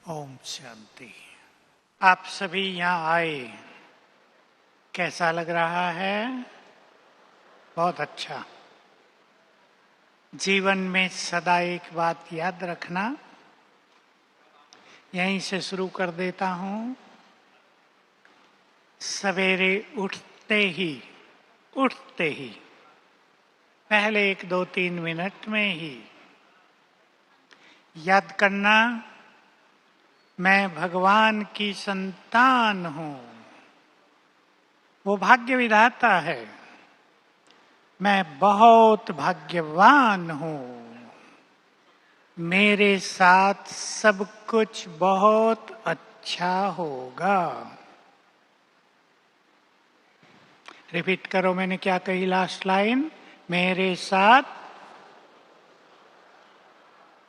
ओम शांति। आप सभी यहाँ आए, कैसा लग रहा है? बहुत अच्छा। जीवन में सदा एक बात याद रखना, यहीं से शुरू कर देता हूँ। सवेरे उठते ही पहले 1-2-3 मिनट में ही याद करना, मैं भगवान की संतान हूँ। वो भाग्य विधाता है, मैं बहुत भाग्यवान हूँ। मेरे साथ सब कुछ बहुत अच्छा होगा। रिपीट करो, मैंने क्या कही लास्ट लाइन? मेरे साथ।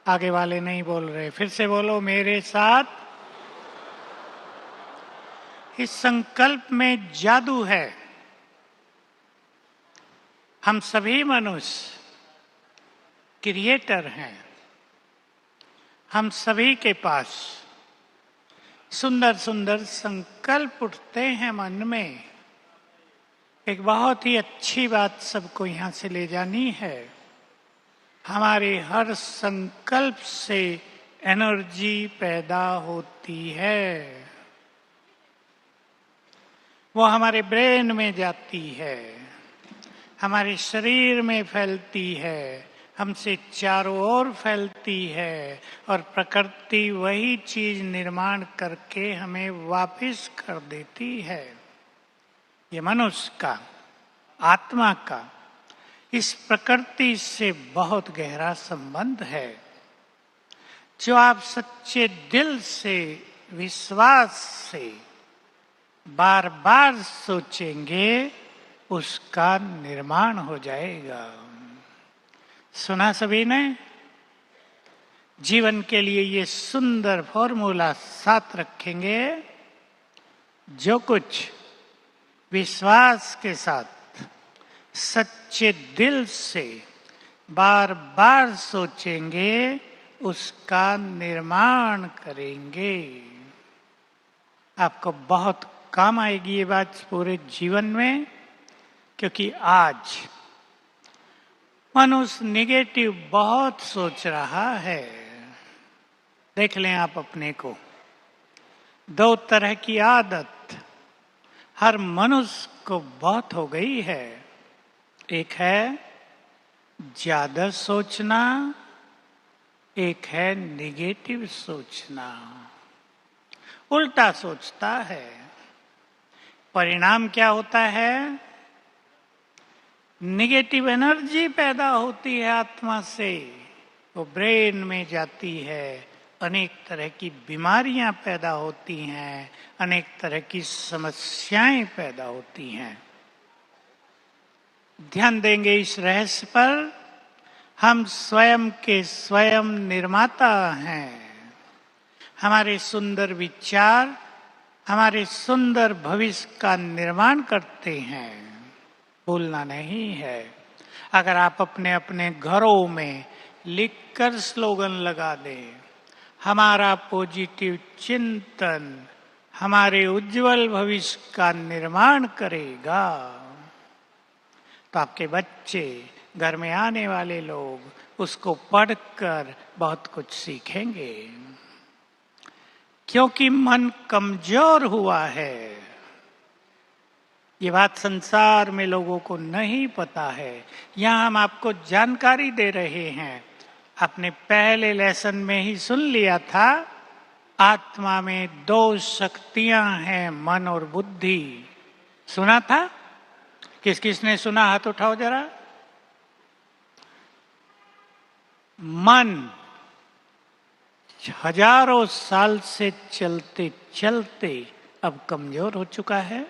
आगे वाले नहीं बोल रहे, फिर से बोलो, मेरे साथ। इस संकल्प में जादू है। हम सभी मनुष्य क्रिएटर हैं। हम सभी के पास सुंदर सुंदर संकल्प उठते हैं मन में। एक बहुत ही अच्छी बात सबको यहाँ से ले जानी है। हमारे हर संकल्प से एनर्जी पैदा होती है। वो हमारे ब्रेन में जाती है, हमारे शरीर में फैलती है, हमसे चारों ओर फैलती है और प्रकृति वही चीज निर्माण करके हमें वापस कर देती है। ये मनुष्य का, आत्मा का इस प्रकृति से बहुत गहरा संबंध है। जो आप सच्चे दिल से, विश्वास से बार बार सोचेंगे, उसका निर्माण हो जाएगा। सुना सभी ने? जीवन के लिए ये सुंदर फॉर्मूला साथ रखेंगे। जो कुछ विश्वास के साथ, सच्चे दिल से बार बार सोचेंगे, उसका निर्माण करेंगे। आपको बहुत काम आएगी ये बात पूरे जीवन में, क्योंकि आज मनुष्य निगेटिव बहुत सोच रहा है। देख लें आप अपने को। 2 तरह की आदत हर मनुष्य को बहुत हो गई है। एक है ज्यादा सोचना, एक है निगेटिव सोचना। उल्टा सोचता है। परिणाम क्या होता है? निगेटिव एनर्जी पैदा होती है आत्मा से, वो ब्रेन में जाती है। अनेक तरह की बीमारियां पैदा होती हैं, अनेक तरह की समस्याएं पैदा होती हैं। ध्यान देंगे इस रहस्य पर। हम स्वयं के स्वयं निर्माता हैं। हमारे सुंदर विचार हमारे सुंदर भविष्य का निर्माण करते हैं, भूलना नहीं है। अगर आप अपने अपने घरों में लिखकर स्लोगन लगा दें, हमारा पॉजिटिव चिंतन हमारे उज्जवल भविष्य का निर्माण करेगा, तो आपके बच्चे, घर में आने वाले लोग उसको पढ़कर बहुत कुछ सीखेंगे। क्योंकि मन कमजोर हुआ है। ये बात संसार में लोगों को नहीं पता है। यहाँ हम आपको जानकारी दे रहे हैं। आपने पहले लेसन में ही सुन लिया था, आत्मा में 2 शक्तियां हैं, मन और बुद्धि। सुना था? किस किसने सुना? हाथ उठाओ जरा। मन हजारों साल से चलते चलते अब कमजोर हो चुका है।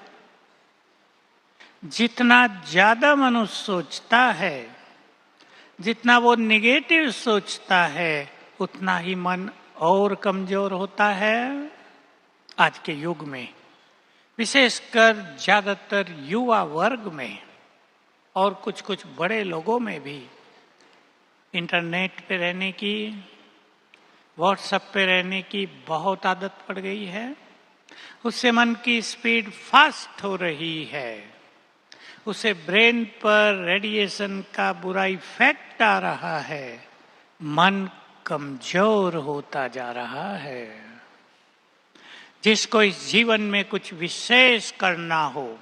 जितना ज्यादा मनुष्य सोचता है, जितना वो निगेटिव सोचता है, उतना ही मन और कमजोर होता है। आज के युग में, विशेषकर ज्यादातर युवा वर्ग में और कुछ कुछ बड़े लोगों में भी इंटरनेट पे रहने की, व्हाट्सएप पे रहने की बहुत आदत पड़ गई है। उससे मन की स्पीड फास्ट हो रही है। उससे ब्रेन पर रेडिएशन का बुरा इफेक्ट आ रहा है। मन कमजोर होता जा रहा है। जिसको इस जीवन में कुछ विशेष करना हो,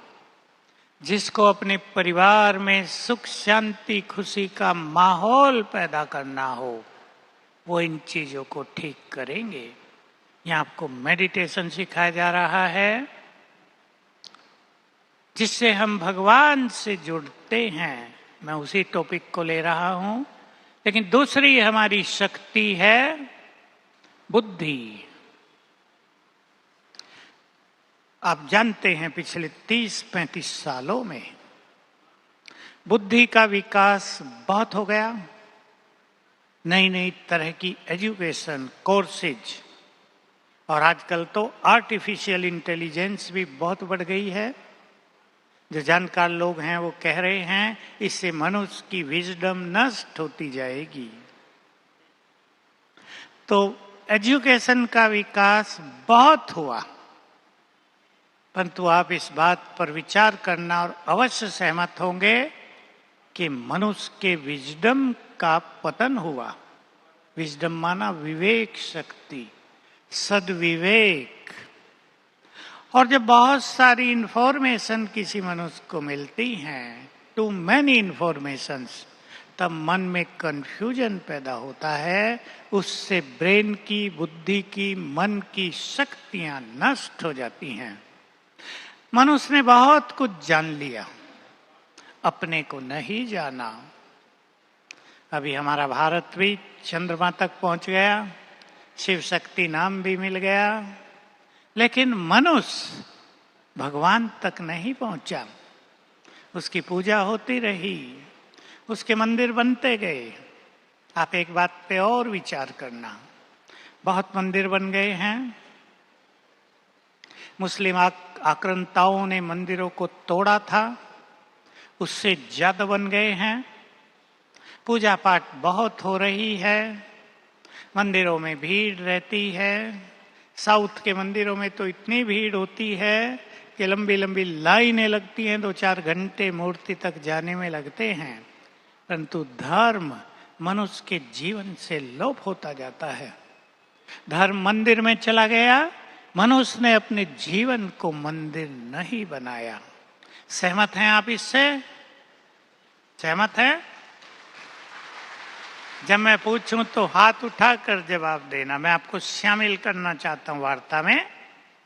जिसको अपने परिवार में सुख शांति खुशी का माहौल पैदा करना हो, वो इन चीजों को ठीक करेंगे। यहाँ आपको मेडिटेशन सिखाया जा रहा है, जिससे हम भगवान से जुड़ते हैं। मैं उसी टॉपिक को ले रहा हूं, लेकिन दूसरी हमारी शक्ति है बुद्धि। आप जानते हैं पिछले 30-35 सालों में बुद्धि का विकास बहुत हो गया। नई नई तरह की एजुकेशन कोर्सेज, और आजकल तो आर्टिफिशियल इंटेलिजेंस भी बहुत बढ़ गई है। जो जानकार लोग हैं वो कह रहे हैं इससे मनुष्य की विजडम नष्ट होती जाएगी। तो एजुकेशन का विकास बहुत हुआ, परंतु आप इस बात पर विचार करना और अवश्य सहमत होंगे कि मनुष्य के विजडम का पतन हुआ। विजडम माना विवेक शक्ति, सद्विवेक। और जब बहुत सारी इंफॉर्मेशन किसी मनुष्य को मिलती हैं, टू मैनी इंफॉर्मेशंस, तब मन में कंफ्यूजन पैदा होता है। उससे ब्रेन की, बुद्धि की, मन की शक्तियां नष्ट हो जाती हैं। मनुष्य ने बहुत कुछ जान लिया, अपने को नहीं जाना। अभी हमारा भारत भी चंद्रमा तक पहुंच गया, शिव शक्ति नाम भी मिल गया, लेकिन मनुष्य भगवान तक नहीं पहुंचा। उसकी पूजा होती रही, उसके मंदिर बनते गए। आप एक बात पे और विचार करना, बहुत मंदिर बन गए हैं। मुस्लिम आक्रांताओं ने मंदिरों को तोड़ा था, उससे ज्यादा बन गए हैं। पूजा पाठ बहुत हो रही है, मंदिरों में भीड़ रहती है। साउथ के मंदिरों में तो इतनी भीड़ होती है कि लंबी लंबी लाइनें लगती हैं, 2-4 घंटे मूर्ति तक जाने में लगते हैं। परंतु धर्म मनुष्य के जीवन से लोप होता जाता है। धर्म मंदिर में चला गया, मनुष्य ने अपने जीवन को मंदिर नहीं बनाया। सहमत हैं आप इससे? सहमत हैं? जब मैं पूछूं तो हाथ उठाकर जवाब देना। मैं आपको शामिल करना चाहता हूं वार्ता में।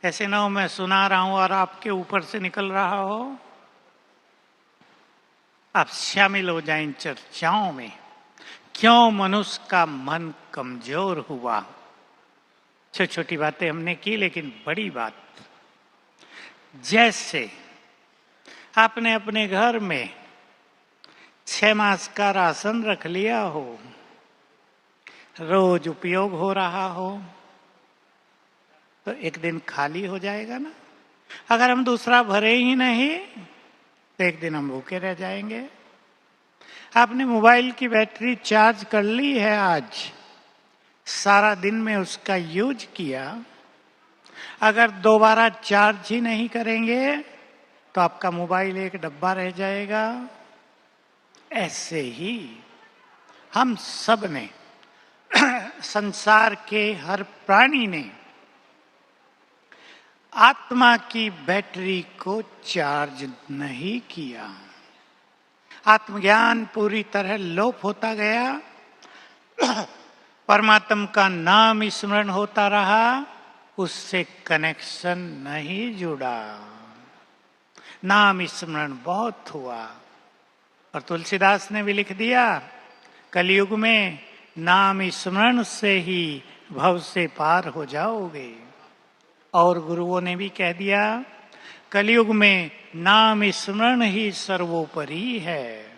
ऐसे ना हो मैं सुना रहा हूं और आपके ऊपर से निकल रहा हो। आप शामिल हो जाएं इन चर्चाओं में। क्यों मनुष्य का मन कमजोर हुआ? छोटी छोटी बातें हमने की, लेकिन बड़ी बात, जैसे आपने अपने घर में 6 मास का राशन रख लिया हो, रोज उपयोग हो रहा हो, तो एक दिन खाली हो जाएगा ना। अगर हम दूसरा भरे ही नहीं तो एक दिन हम भूखे रह जाएंगे। आपने मोबाइल की बैटरी चार्ज कर ली है, आज सारा दिन में उसका यूज किया, अगर दोबारा चार्ज ही नहीं करेंगे तो आपका मोबाइल एक डब्बा रह जाएगा। ऐसे ही हम सब ने, संसार के हर प्राणी ने आत्मा की बैटरी को चार्ज नहीं किया। आत्मज्ञान पूरी तरह लोप होता गया। परमात्मा का नाम स्मरण होता रहा, उससे कनेक्शन नहीं जुड़ा। नाम स्मरण बहुत हुआ, और तुलसीदास ने भी लिख दिया, कलयुग में नाम स्मरण से ही भव से पार हो जाओगे। और गुरुओं ने भी कह दिया, कलयुग में नाम स्मरण ही सर्वोपरि है।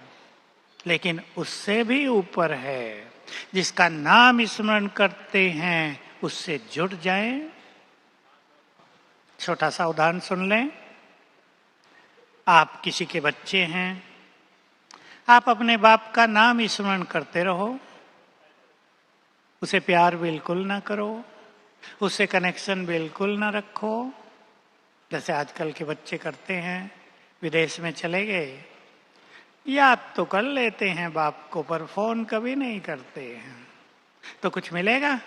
लेकिन उससे भी ऊपर है, जिसका नाम स्मरण करते हैं उससे जुड़ जाएं। छोटा सा उदाहरण सुन लें। आप किसी के बच्चे हैं, आप अपने बाप का नाम स्मरण करते रहो, उसे प्यार बिल्कुल ना करो, उससे कनेक्शन बिल्कुल ना रखो, जैसे आजकल के बच्चे करते हैं। विदेश में चले गए, याद तो कर लेते हैं बाप को, पर फोन कभी नहीं करते हैं, तो कुछ मिलेगा?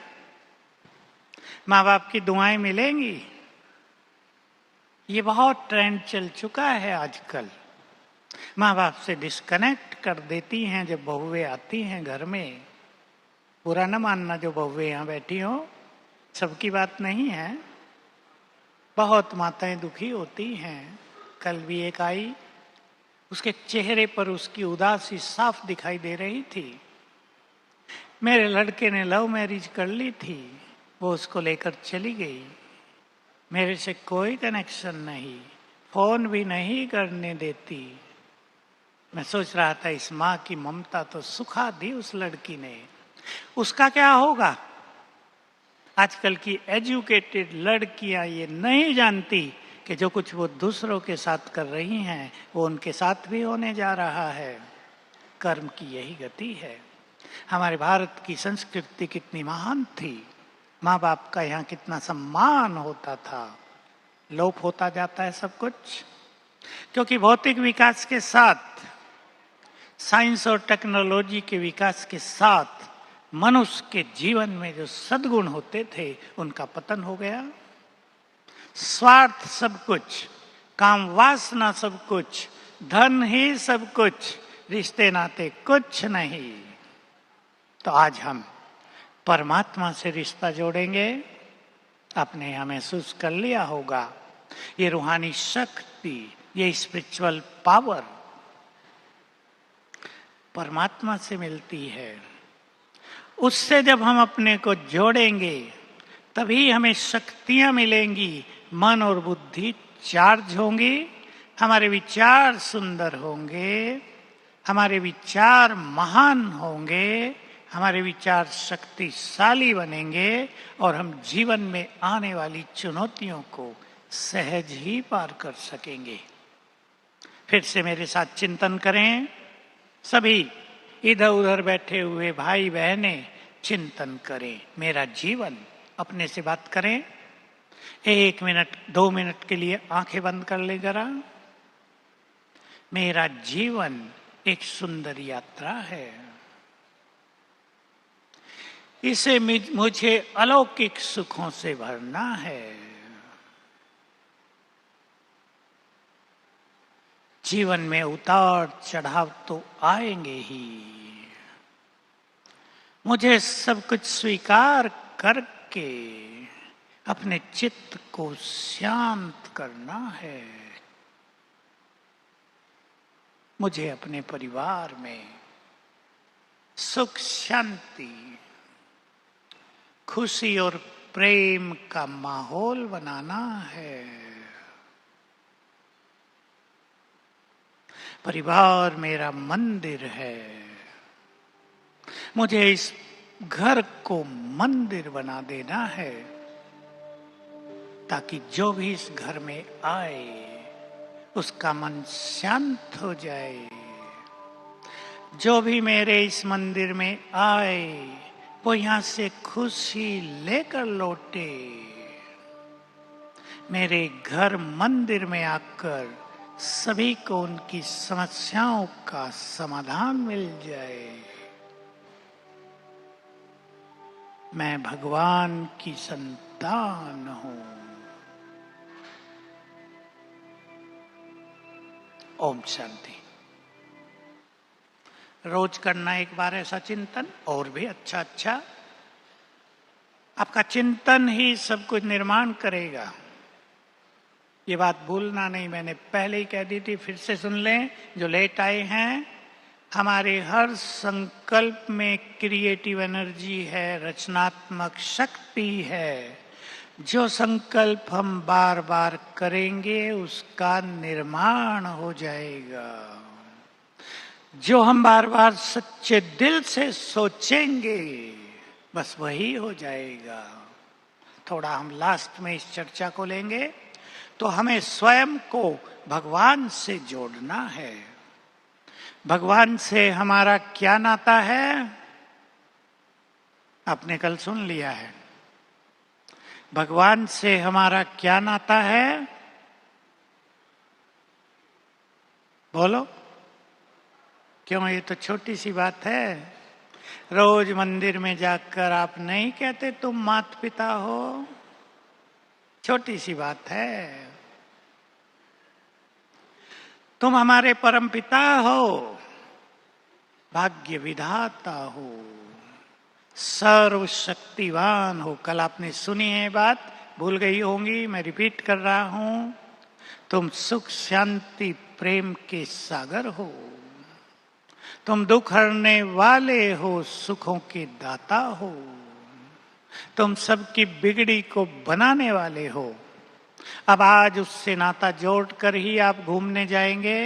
माँ बाप की दुआएं मिलेंगी? ये बहुत ट्रेंड चल चुका है आजकल। माँ बाप से डिस्कनेक्ट कर देती हैं जब बहुएं आती हैं घर में। बुरा न मानना जो बहुएं यहाँ बैठी हो, सबकी बात नहीं है। बहुत माताएं दुखी होती हैं। कल भी एक आई, उसके चेहरे पर उसकी उदासी साफ दिखाई दे रही थी। मेरे लड़के ने लव मैरिज कर ली थी, वो उसको लेकर चली गई, मेरे से कोई कनेक्शन नहीं, फोन भी नहीं करने देती। मैं सोच रहा था इस माँ की ममता तो सुखा दी उस लड़की ने, उसका क्या होगा? आजकल की एजुकेटेड लड़कियां ये नहीं जानती कि जो कुछ वो दूसरों के साथ कर रही हैं वो उनके साथ भी होने जा रहा है। कर्म की यही गति है। हमारे भारत की संस्कृति कितनी महान थी, माँ बाप का यहाँ कितना सम्मान होता था, लोप होता जाता है सब कुछ। क्योंकि भौतिक विकास के साथ, साइंस और टेक्नोलॉजी के विकास के साथ मनुष्य के जीवन में जो सद्गुण होते थे उनका पतन हो गया। स्वार्थ सब कुछ, काम वासना सब कुछ, धन ही सब कुछ, रिश्ते नाते कुछ नहीं। तो आज हम परमात्मा से रिश्ता जोड़ेंगे। आपने यहां महसूस कर लिया होगा, ये रूहानी शक्ति, ये स्पिरिचुअल पावर परमात्मा से मिलती है। उससे जब हम अपने को जोड़ेंगे तभी हमें शक्तियां मिलेंगी, मन और बुद्धि चार्ज होंगी, हमारे विचार सुंदर होंगे, हमारे विचार महान होंगे, हमारे विचार शक्तिशाली बनेंगे और हम जीवन में आने वाली चुनौतियों को सहज ही पार कर सकेंगे। फिर से मेरे साथ चिंतन करें। सभी इधर उधर बैठे हुए भाई बहनें चिंतन करें। मेरा जीवन, अपने से बात करें। 1 मिनट 2 मिनट के लिए आंखें बंद कर ले जरा। मेरा जीवन एक सुंदर यात्रा है, इसे मुझे अलौकिक सुखों से भरना है। जीवन में उतार चढ़ाव तो आएंगे ही, मुझे सब कुछ स्वीकार करके अपने चित्त को शांत करना है। मुझे अपने परिवार में सुख शांति, खुशी और प्रेम का माहौल बनाना है। परिवार मेरा मंदिर है, मुझे इस घर को मंदिर बना देना है ताकि जो भी इस घर में आए उसका मन शांत हो जाए। जो भी मेरे इस मंदिर में आए वो यहां से खुशी लेकर लौटे। मेरे घर मंदिर में आकर सभी को उनकी समस्याओं का समाधान मिल जाए। मैं भगवान की संतान हूं। ओम शांति। रोज करना एक बार ऐसा चिंतन, और भी अच्छा। आपका चिंतन ही सब कुछ निर्माण करेगा। ये बात भूलना नहीं, मैंने पहले ही कह दी थी, फिर से सुन लें जो लेट आए हैं। हमारे हर संकल्प में क्रिएटिव एनर्जी है, रचनात्मक शक्ति है। जो संकल्प हम बार बार करेंगे उसका निर्माण हो जाएगा। जो हम बार बार सच्चे दिल से सोचेंगे बस वही हो जाएगा। थोड़ा हम लास्ट में इस चर्चा को लेंगे। तो हमें स्वयं को भगवान से जोड़ना है। भगवान से हमारा क्या नाता है? आपने कल सुन लिया है। भगवान से हमारा क्या नाता है? बोलो। क्यों, ये तो छोटी सी बात है। रोज मंदिर में जाकर आप नहीं कहते तुम माता पिता हो? छोटी सी बात है। तुम हमारे परम पिता हो, भाग्य विधाता हो, सर्वशक्तिवान हो। कल आपने सुनी है बात, भूल गई होंगी, मैं रिपीट कर रहा हूं। तुम सुख शांति प्रेम के सागर हो, तुम दुख हरने वाले हो, सुखों के दाता हो, तुम सबकी बिगड़ी को बनाने वाले हो। अब आज उससे नाता जोड़कर ही आप घूमने जाएंगे।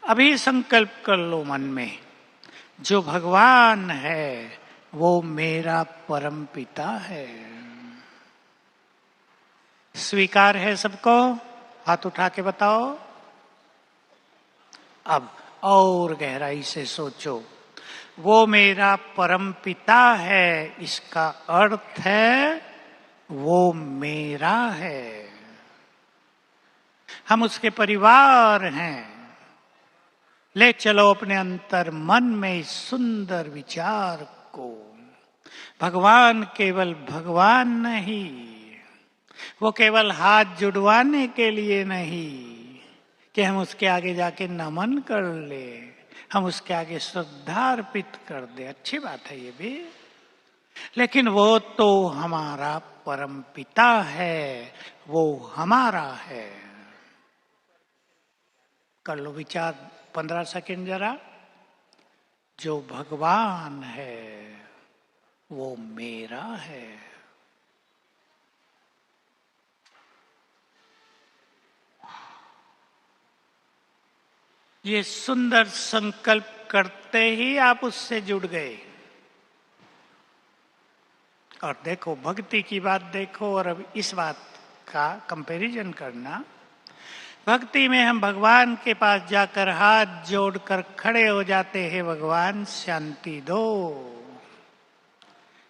अभी संकल्प कर लो मन में, जो भगवान है वो मेरा परम पिता है। स्वीकार है सबको? हाथ उठा के बताओ। अब और गहराई से सोचो, वो मेरा परम पिता है, इसका अर्थ है वो मेरा है। हम उसके परिवार हैं। ले चलो अपने अंतर मन में इस सुंदर विचार को। भगवान केवल भगवान नहीं, वो केवल हाथ जुड़वाने के लिए नहीं कि हम उसके आगे जाके नमन कर ले, हम उसके आगे श्रद्धा अर्पित कर दे। अच्छी बात है ये भी, लेकिन वो तो हमारा परम पिता है, वो हमारा है। कर लो विचार 15 सेकंड जरा। जो भगवान है वो मेरा है। ये सुंदर संकल्प करते ही आप उससे जुड़ गए। और देखो, भक्ति की बात देखो और अब इस बात का कंपैरिजन करना। भक्ति में हम भगवान के पास जाकर हाथ जोड़कर खड़े हो जाते हैं, भगवान शांति दो,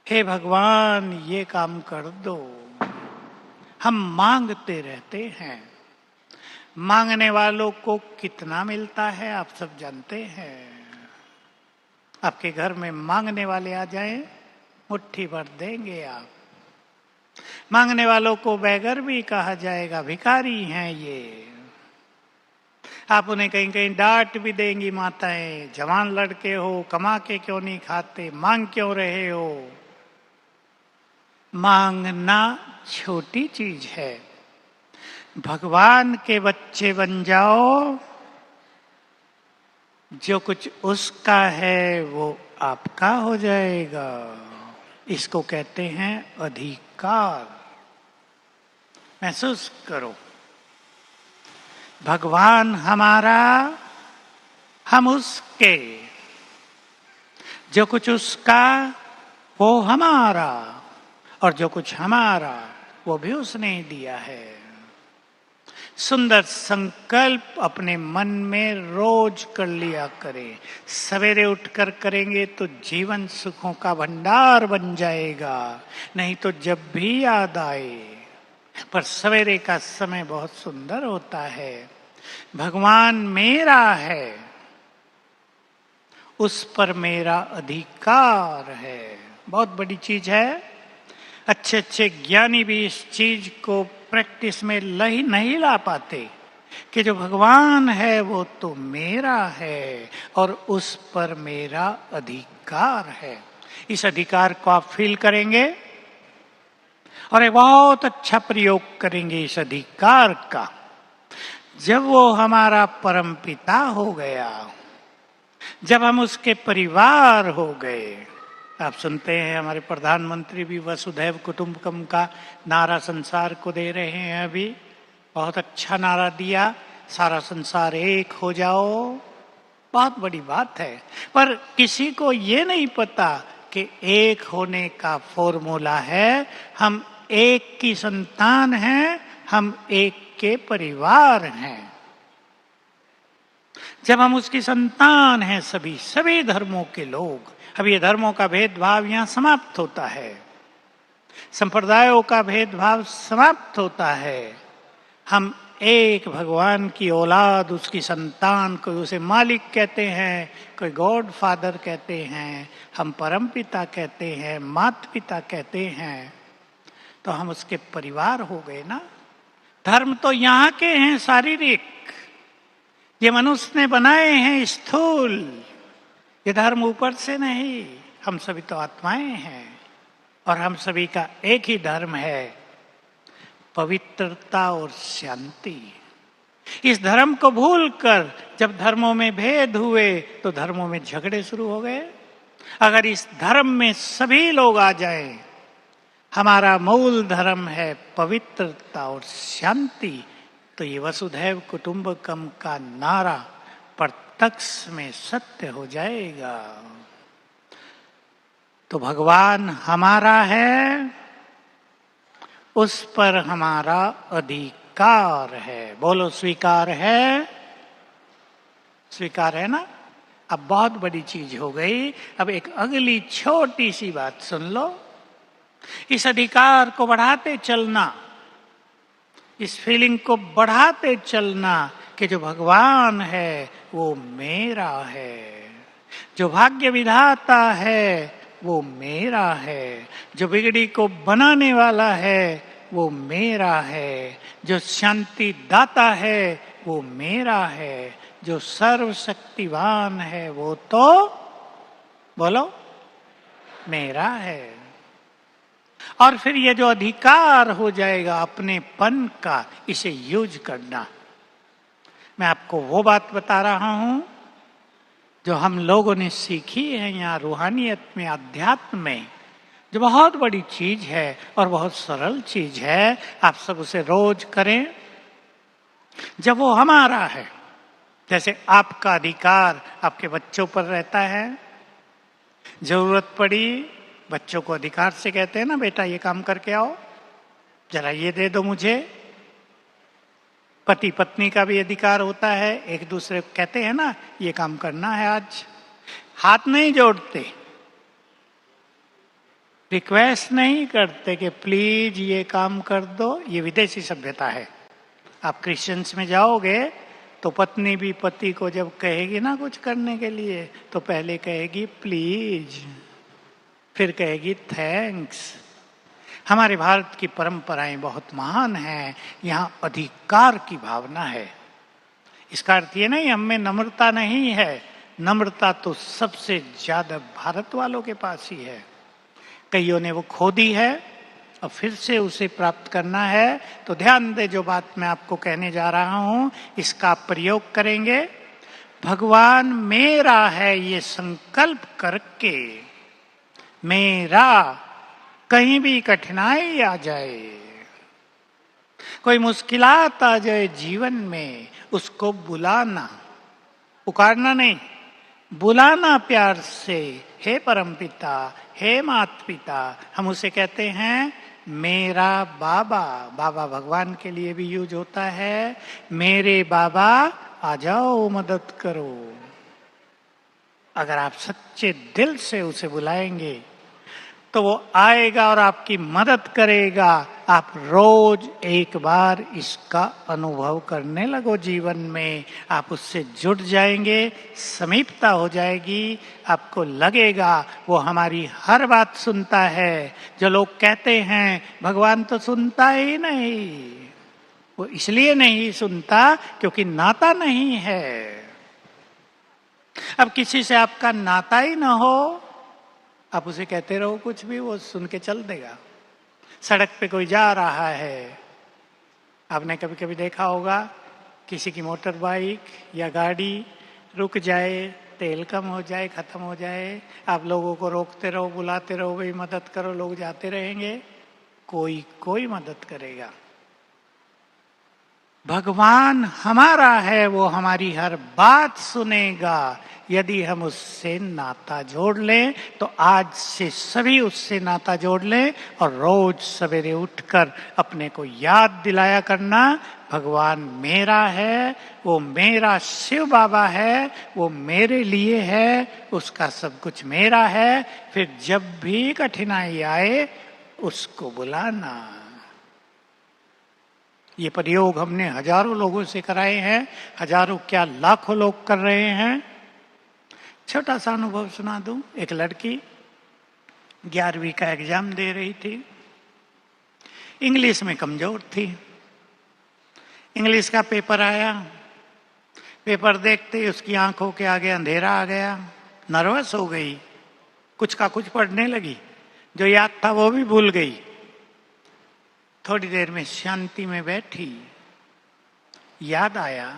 हे भगवान ये काम कर दो। हम मांगते रहते हैं। मांगने वालों को कितना मिलता है आप सब जानते हैं। आपके घर में मांगने वाले आ जाएं, मुट्ठी भर देंगे आप। मांगने वालों को बेगर भी कहा जाएगा, भिखारी हैं ये। आप उन्हें कहीं कहीं डांट भी देंगी माताएं, जवान लड़के हो, कमा के क्यों नहीं खाते, मांग क्यों रहे हो। मांगना छोटी चीज है। भगवान के बच्चे बन जाओ, जो कुछ उसका है वो आपका हो जाएगा। इसको कहते हैं अधिकार। महसूस करो, भगवान हमारा, हम उसके, जो कुछ उसका वो हमारा, और जो कुछ हमारा वो भी उसने ही दिया है। सुंदर संकल्प अपने मन में रोज कर लिया करें। सवेरे उठकर करेंगे तो जीवन सुखों का भंडार बन जाएगा, नहीं तो जब भी याद आए। पर सवेरे का समय बहुत सुंदर होता है। भगवान मेरा है, उस पर मेरा अधिकार है। बहुत बड़ी चीज है। अच्छे अच्छे ज्ञानी भी इस चीज को प्रैक्टिस में नहीं ला पाते कि जो भगवान है वो तो मेरा है और उस पर मेरा अधिकार है। इस अधिकार को आप फील करेंगे और एक बहुत अच्छा प्रयोग करेंगे इस अधिकार का। जब वो हमारा परम पिता हो गया, जब हम उसके परिवार हो गए। आप सुनते हैं हमारे प्रधानमंत्री भी वसुधैव कुटुंबकम का नारा संसार को दे रहे हैं। अभी बहुत अच्छा नारा दिया, सारा संसार एक हो जाओ। बहुत बड़ी बात है, पर किसी को ये नहीं पता कि एक होने का फॉर्मूला है। हम एक की संतान हैं, हम एक के परिवार हैं। जब हम उसकी संतान हैं, सभी धर्मों के लोग, अब ये धर्मों का भेदभाव यहाँ समाप्त होता है, संप्रदायों का भेदभाव समाप्त होता है। हम एक भगवान की औलाद, उसकी संतान, कोई उसे मालिक कहते हैं, कोई गॉड फादर कहते हैं, हम परम पिता कहते हैं, माता पिता कहते हैं, तो हम उसके परिवार हो गए ना। धर्म तो यहाँ के हैं शारीरिक, ये मनुष्य ने बनाए हैं स्थूल, ये धर्म ऊपर से नहीं। हम सभी तो आत्माएं हैं और हम सभी का एक ही धर्म है, पवित्रता और शांति। इस धर्म को भूलकर जब धर्मों में भेद हुए तो धर्मों में झगड़े शुरू हो गए। अगर इस धर्म में सभी लोग आ जाएं, हमारा मूल धर्म है पवित्रता और शांति, तो ये वसुधैव कुटुंबकम का नारा प्रत्यक्ष में सत्य हो जाएगा। तो भगवान हमारा है, उस पर हमारा अधिकार है। बोलो स्वीकार है, स्वीकार है ना। अब बहुत बड़ी चीज हो गई। अब एक अगली छोटी सी बात सुन लो। इस अधिकार को बढ़ाते चलना, इस फीलिंग को बढ़ाते चलना कि जो भगवान है वो मेरा है, जो भाग्य विधाता है वो मेरा है, जो बिगड़ी को बनाने वाला है वो मेरा है, जो शांति दाता है वो मेरा है, जो सर्वशक्तिवान है वो तो बोलो मेरा है। और फिर ये जो अधिकार हो जाएगा अपनेपन का, इसे यूज करना। मैं आपको वो बात बता रहा हूं जो हम लोगों ने सीखी है यहाँ रूहानियत में, अध्यात्म में, जो बहुत बड़ी चीज है और बहुत सरल चीज है। आप सब उसे रोज करें। जब वो हमारा है, जैसे आपका अधिकार आपके बच्चों पर रहता है, जरूरत पड़ी बच्चों को अधिकार से कहते हैं ना, बेटा ये काम करके आओ, जरा ये दे दो मुझे। पति पत्नी का भी अधिकार होता है, एक दूसरे को कहते हैं ना ये काम करना है आज। हाथ नहीं जोड़ते, रिक्वेस्ट नहीं करते कि प्लीज ये काम कर दो, ये विदेशी सभ्यता है। आप क्रिश्चियंस में जाओगे तो पत्नी भी पति को जब कहेगी ना कुछ करने के लिए, तो पहले कहेगी प्लीज, फिर कहेगी थैंक्स। हमारे भारत की परंपराएं बहुत महान हैं। यहाँ अधिकार की भावना है। इसका अर्थ ये नहीं हम में नम्रता नहीं है, नम्रता तो सबसे ज्यादा भारत वालों के पास ही है। कईयों ने वो खो दी है और फिर से उसे प्राप्त करना है। तो ध्यान दे, जो बात मैं आपको कहने जा रहा हूं इसका प्रयोग करेंगे। भगवान मेरा है ये संकल्प करके, मेरा, कहीं भी कठिनाई आ जाए, कोई मुश्किलात आ जाए जीवन में, उसको बुलाना, पुकारना नहीं, बुलाना प्यार से, हे परमपिता, हे माता पिता। हम उसे कहते हैं मेरा बाबा। बाबा भगवान के लिए भी यूज होता है। मेरे बाबा आ जाओ मदद करो। अगर आप सच्चे दिल से उसे बुलाएंगे तो वो आएगा और आपकी मदद करेगा। आप रोज एक बार इसका अनुभव करने लगो जीवन में, आप उससे जुड़ जाएंगे, समीपता हो जाएगी। आपको लगेगा वो हमारी हर बात सुनता है। जो लोग कहते हैं भगवान तो सुनता ही नहीं, वो इसलिए नहीं सुनता क्योंकि नाता नहीं है। अब किसी से आपका नाता ही ना हो, आप उसे कहते रहो कुछ भी, वो सुन के चल देगा। सड़क पे कोई जा रहा है, आपने कभी कभी देखा होगा, किसी की मोटर बाइक या गाड़ी रुक जाए, तेल कम हो जाए, खत्म हो जाए, आप लोगों को रोकते रहो, बुलाते रहो, भाई मदद करो, लोग जाते रहेंगे, कोई मदद करेगा। भगवान हमारा है, वो हमारी हर बात सुनेगा यदि हम उससे नाता जोड़ लें। तो आज से सभी उससे नाता जोड़ लें और रोज सवेरे उठकर अपने को याद दिलाया करना, भगवान मेरा है, वो मेरा शिव बाबा है, वो मेरे लिए है, उसका सब कुछ मेरा है। फिर जब भी कठिनाई आए उसको बुलाना। ये प्रयोग हमने हजारों लोगों से कराए हैं, हजारों क्या लाखों लोग कर रहे हैं। छोटा सा अनुभव सुना दूं। एक लड़की 11वीं का एग्जाम दे रही थी, इंग्लिश में कमजोर थी। इंग्लिश का पेपर आया, पेपर देखते ही उसकी आंखों के आगे अंधेरा आ गया, नर्वस हो गई, कुछ का कुछ पढ़ने लगी, जो याद था वो भी भूल गई। थोड़ी देर में शांति में बैठी, याद आया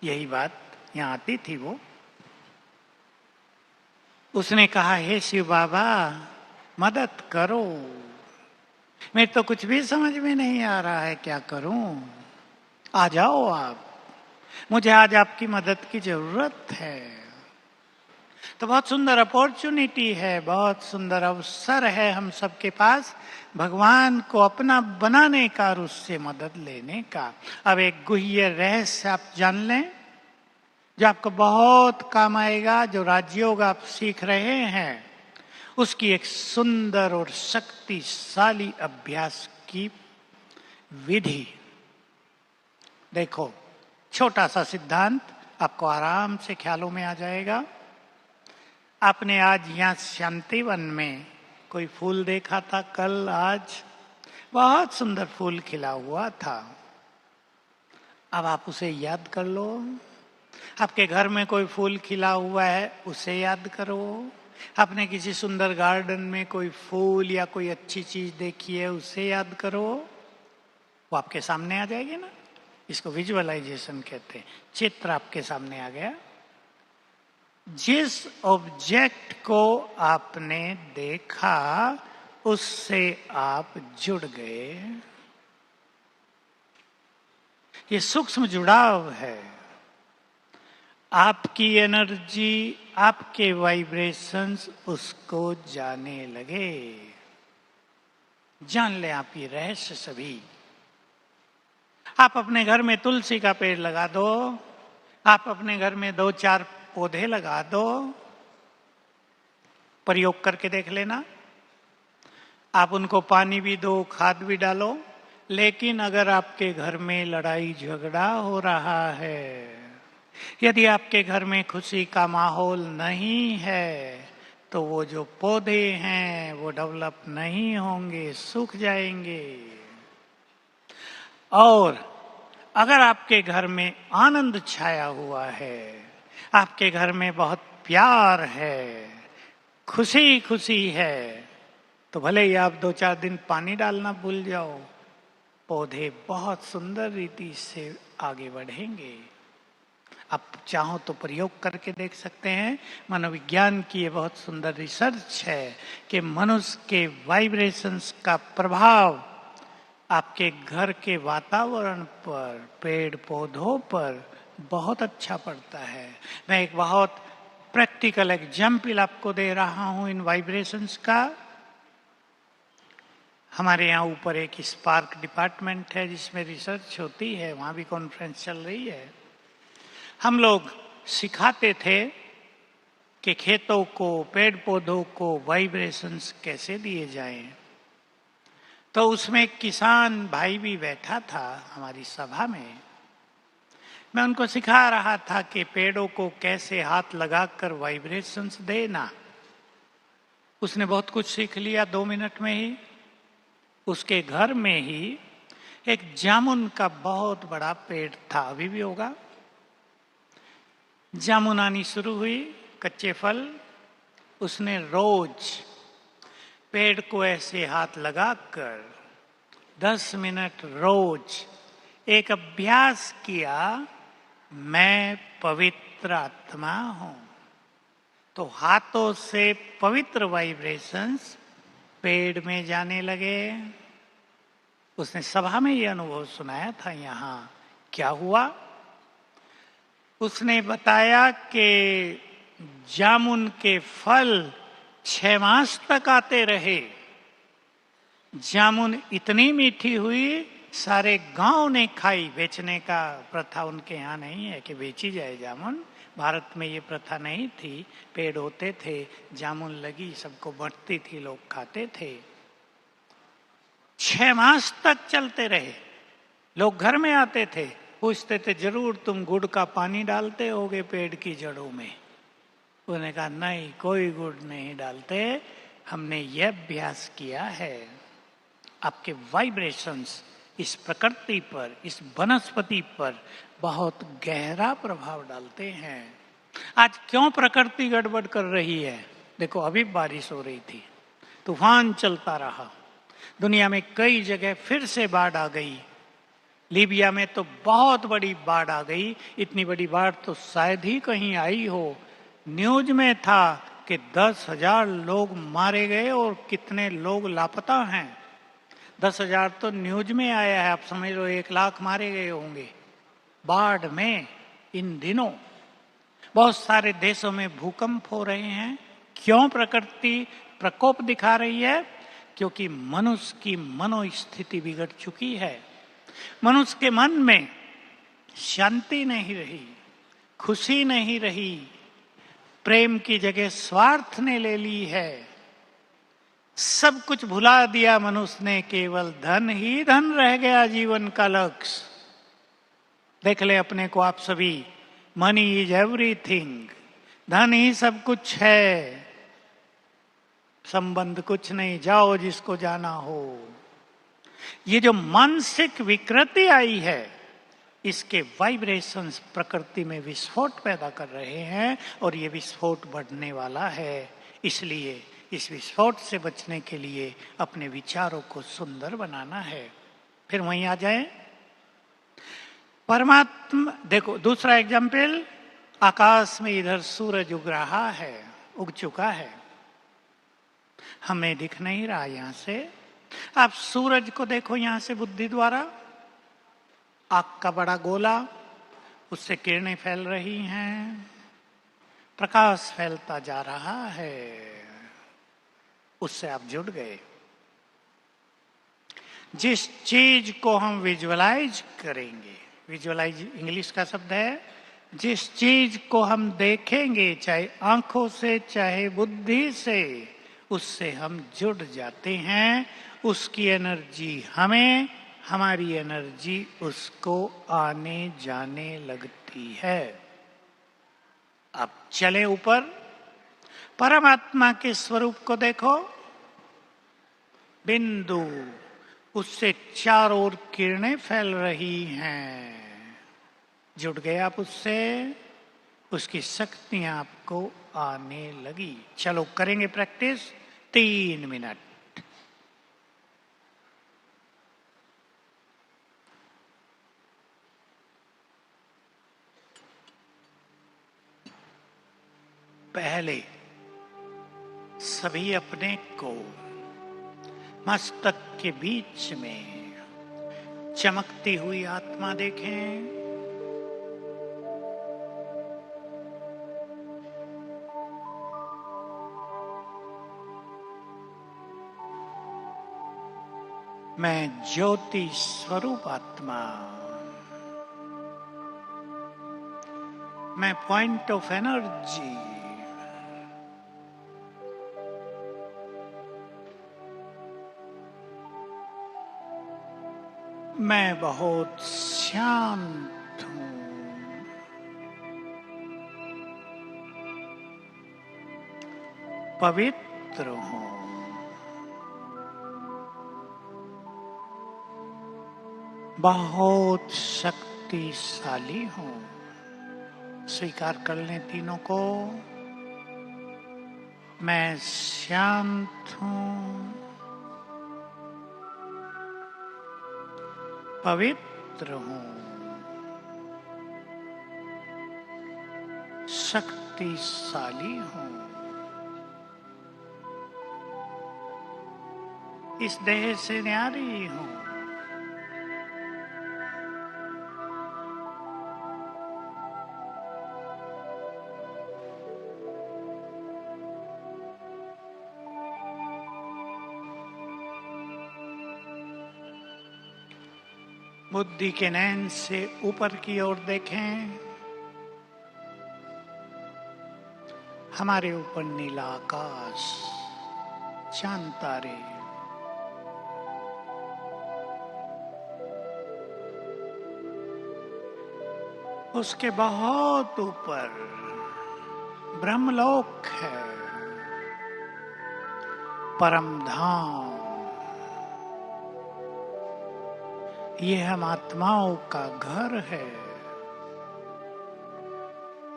यही बात यहां आती थी वो। उसने कहा, हे शिव बाबा मदद करो, मेरे तो कुछ भी समझ में नहीं आ रहा है, क्या करूं? आ जाओ आप, मुझे आज आपकी मदद की जरूरत है। तो बहुत सुंदर अपॉर्चुनिटी है, बहुत सुंदर अवसर है हम सबके पास भगवान को अपना बनाने का और उससे मदद लेने का। अब एक गुह्य रहस्य आप जान लें जो आपको बहुत काम आएगा। जो राजयोग आप सीख रहे हैं उसकी एक सुंदर और शक्तिशाली अभ्यास की विधि देखो। छोटा सा सिद्धांत आपको आराम से ख्यालों में आ जाएगा। आपने आज यहां शांतिवन में कोई फूल देखा था कल आज? बहुत सुंदर फूल खिला हुआ था। अब आप उसे याद कर लो। आपके घर में कोई फूल खिला हुआ है, उसे याद करो। आपने किसी सुंदर गार्डन में कोई फूल या कोई अच्छी चीज देखी है, उसे याद करो। वो आपके सामने आ जाएगी ना। इसको विजुअलाइजेशन कहते हैं। चित्र आपके सामने आ गया। जिस ऑब्जेक्ट को आपने देखा उससे आप जुड़ गए। ये सूक्ष्म जुड़ाव है। आपकी एनर्जी, आपके वाइब्रेशंस उसको जाने लगे। जान ले आप ये रहस्य सभी। आप अपने घर में तुलसी का पेड़ लगा दो, आप अपने घर में 2-4 पौधे लगा दो, प्रयोग करके देख लेना। आप उनको पानी भी दो, खाद भी डालो। लेकिन अगर आपके घर में लड़ाई झगड़ा हो रहा है, यदि आपके घर में खुशी का माहौल नहीं है, तो वो जो पौधे हैं वो डेवलप नहीं होंगे, सूख जाएंगे। और अगर आपके घर में आनंद छाया हुआ है, आपके घर में बहुत प्यार है, खुशी खुशी है, तो भले ही आप 2-4 दिन पानी डालना भूल जाओ, पौधे बहुत सुंदर रीति से आगे बढ़ेंगे। आप चाहो तो प्रयोग करके देख सकते हैं। मनोविज्ञान की ये बहुत सुंदर रिसर्च है कि मनुष्य के वाइब्रेशंस का प्रभाव आपके घर के वातावरण पर, पेड़ पौधों पर बहुत अच्छा पड़ता है। मैं एक बहुत प्रैक्टिकल एग्जाम्पल आपको दे रहा हूं इन वाइब्रेशंस का। हमारे यहाँ ऊपर एक स्पार्क डिपार्टमेंट है जिसमें रिसर्च होती है, वहां भी कॉन्फ्रेंस चल रही है। हम लोग सिखाते थे कि खेतों को, पेड़ पौधों को वाइब्रेशंस कैसे दिए जाएं। तो उसमें एक किसान भाई भी बैठा था हमारी सभा में। मैं उनको सिखा रहा था कि पेड़ों को कैसे हाथ लगाकर वाइब्रेशंस देना। उसने बहुत कुछ सीख लिया 2 मिनट में ही। उसके घर में ही एक जामुन का बहुत बड़ा पेड़ था, अभी भी होगा। जामुन आनी शुरू हुई, कच्चे फल। उसने रोज पेड़ को ऐसे हाथ लगाकर 10 मिनट रोज एक अभ्यास किया, मैं पवित्र आत्मा हूं। तो हाथों से पवित्र वाइब्रेशंस पेड़ में जाने लगे। उसने सभा में ये अनुभव सुनाया था यहाँ क्या हुआ? उसने बताया कि जामुन के फल 6 मास तक आते रहे। जामुन इतनी मीठी हुई, सारे गांव ने खाई। बेचने का प्रथा उनके यहाँ नहीं है कि बेची जाए जामुन। भारत में ये प्रथा नहीं थी। पेड़ होते थे, जामुन लगी, सबको बंटती थी, लोग खाते थे। 6 मास तक चलते रहे। लोग घर में आते थे, पूछते थे जरूर तुम गुड़ का पानी डालते होगे पेड़ की जड़ों में। उन्होंने कहा नहीं, कोई गुड़ नहीं डालते, हमने यह अभ्यास किया है। आपके वाइब्रेशंस इस प्रकृति पर, इस वनस्पति पर बहुत गहरा प्रभाव डालते हैं। आज क्यों प्रकृति गड़बड़ कर रही है? देखो, अभी बारिश हो रही थी, तूफान चलता रहा, दुनिया में कई जगह फिर से बाढ़ आ गई। लीबिया में तो बहुत बड़ी बाढ़ आ गई। इतनी बड़ी बाढ़ तो शायद ही कहीं आई हो। न्यूज में था कि 10,000 लोग मारे गए और कितने लोग लापता हैं। 10,000 तो न्यूज में आया है, आप समझ लो 1,00,000 मारे गए होंगे बाढ़ में। इन दिनों बहुत सारे देशों में भूकंप हो रहे हैं। क्यों प्रकृति प्रकोप दिखा रही है? क्योंकि मनुष्य की मनोस्थिति बिगड़ चुकी है। मनुष्य के मन में शांति नहीं रही, खुशी नहीं रही, प्रेम की जगह स्वार्थ ने ले ली है। सब कुछ भुला दिया मनुष्य ने, केवल धन ही धन रह गया जीवन का लक्ष्य। देख ले अपने को आप सभी, मनी इज एवरीथिंग, धन ही सब कुछ है, संबंध कुछ नहीं, जाओ जिसको जाना हो। ये जो मानसिक विकृति आई है, इसके वाइब्रेशंस प्रकृति में विस्फोट पैदा कर रहे हैं और ये विस्फोट बढ़ने वाला है। इसलिए इस विस्फोट से बचने के लिए अपने विचारों को सुंदर बनाना है। फिर वहीं आ जाए परमात्मा। देखो दूसरा एग्जाम्पल, आकाश में इधर सूरज उग रहा है, उग चुका है, हमें दिख नहीं रहा यहां से। आप सूरज को देखो यहां से बुद्धि द्वारा, आग का बड़ा गोला, उससे किरणें फैल रही हैं, प्रकाश फैलता जा रहा है, उससे आप जुड़ गए। जिस चीज को हम विजुअलाइज करेंगे, विजुअलाइज इंग्लिश का शब्द है, जिस चीज को हम देखेंगे, चाहे आंखों से चाहे बुद्धि से, उससे हम जुड़ जाते हैं। उसकी एनर्जी हमें, हमारी एनर्जी उसको आने जाने लगती है। अब चले ऊपर, परमात्मा के स्वरूप को देखो, बिंदु, उससे चारों ओर किरणें फैल रही हैं। जुड़ गए आप उससे, उसकी शक्तियां आपको आने लगी। चलो करेंगे प्रैक्टिस 3 मिनट। पहले सभी अपने को मस्तक के बीच में चमकती हुई आत्मा देखें। मैं ज्योति स्वरूप आत्मा, मैं पॉइंट ऑफ एनर्जी, मैं बहुत शांत हूं, पवित्र हूं, बहुत शक्तिशाली हूं। स्वीकार कर लें तीनों को। मैं शांत हूं, पवित्र हूं, शक्तिशाली हूं। इस देह से न्यारी हूं। बुद्धि के नयन से ऊपर की ओर देखें। हमारे ऊपर नीला आकाश, चांद तारे, उसके बहुत ऊपर ब्रह्मलोक है, परम धाम। ये हम आत्माओं का घर है।